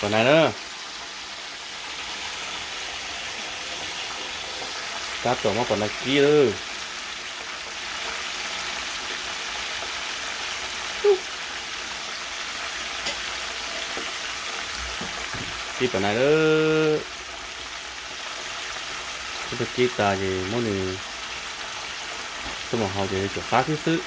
còn này nữa cáp tổ mà còn là kia nữa cái phần này nữa cái kita gì món này tôi mà họ thì chỗ khác thứ sự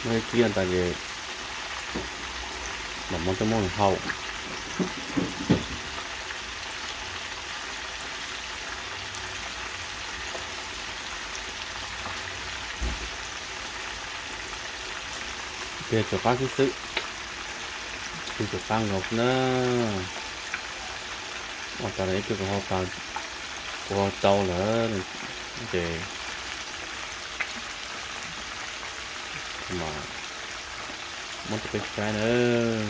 mấy kia tại vì mà món cho món hậu kia chỗ khác cái sự cái chỗ khác ngọc nữa ở tại đấy cái họ càng qua tàu nữa để mà muốn tập cái nữa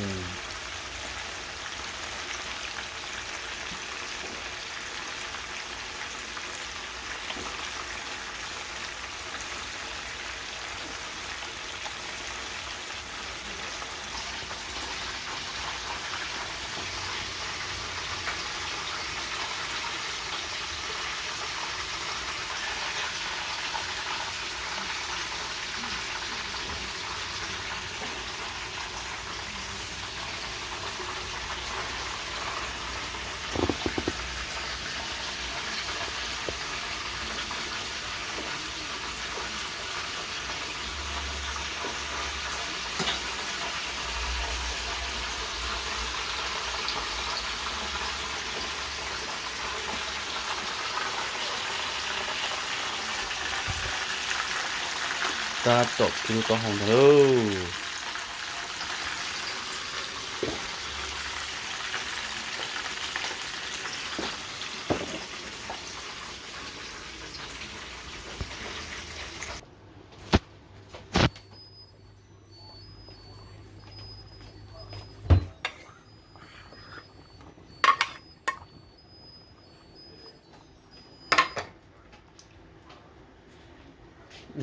ta tập kinh có hồng đâu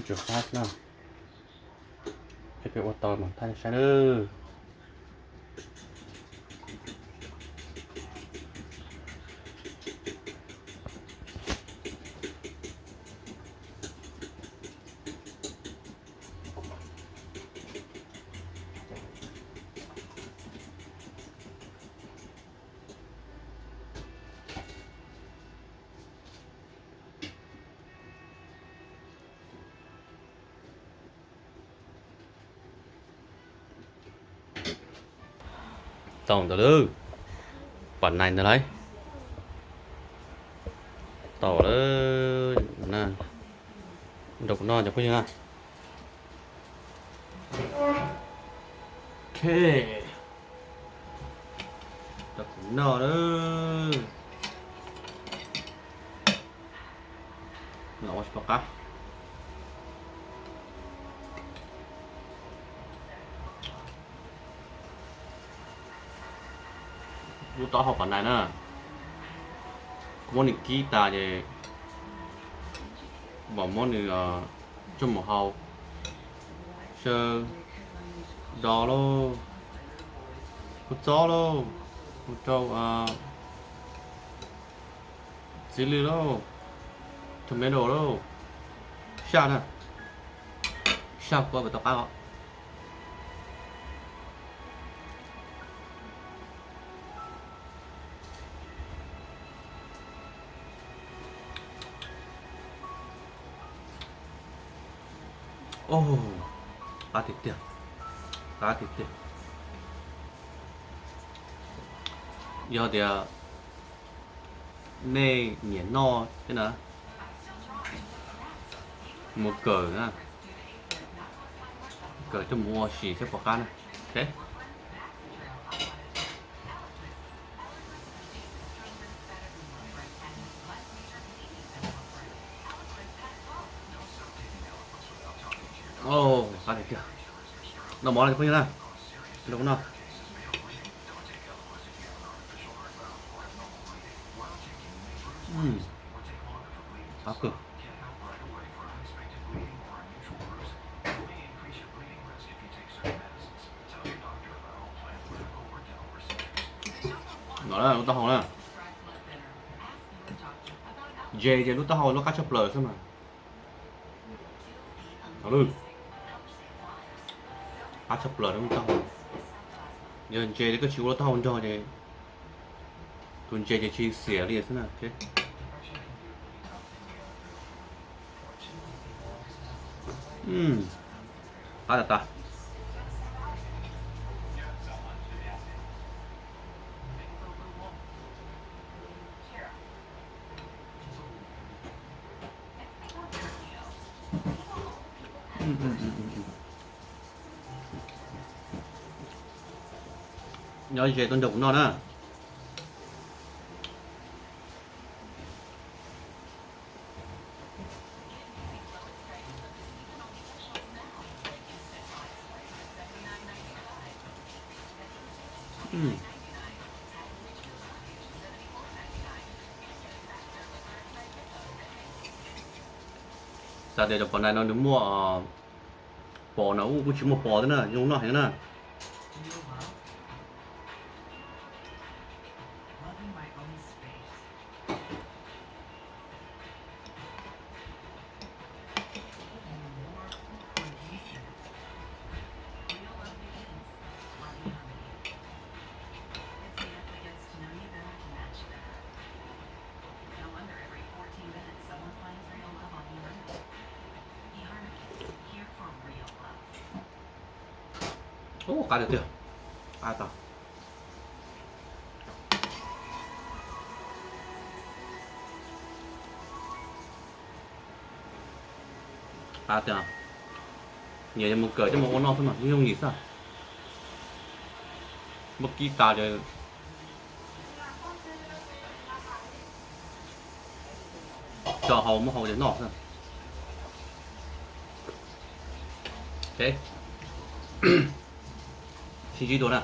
chỗ khác nào cái ô tô mà thay xe nữa tổng từ từ bản này nữa đấy tổ đó nè đục non cho quý nha ok đục non đó nấu cho cá lúc đó học bản này nữa món này kita thì bỏ món này trong một hộp sơ đỏ luôn cốt chó luôn cốt trâu chili luôn tomato luôn sao nè sao qua bữa tao cá ô cá thịt tiệt cá thịt tiệt giờ thì nê nhện no thế nào một cờ nữa cờ cho mua xì xếp vào cá này Ok. Ồ, ăn được chưa? Nó món này không như nào? Đúng không? Áp cực. Nó là tao hỏi là J thì lúc tao hỏi nó cá chập lời sao mà. Nó được. Cá chập lời đúng không tao hỏi. Giờ J thì cái chú nó tao hỏi cho thì tuần J thì chia sẻ đi thế nào. Ok. Ta là ta. Nhớ J tuần đầu cũng non á. Giờ để cho bọn này nó đứng mua bò nó cũng chỉ một bò thế nào, nhưng nó hay nào. Ồ, cá được chưa? Cá tao. Cá chưa? Nhớ một cỡ cho một con non thôi mà, nhưng không nghĩ sao. Một ký cá rồi. Cho hầu một hầu để nọ thôi. Ok. Xin chỉ đồ nào.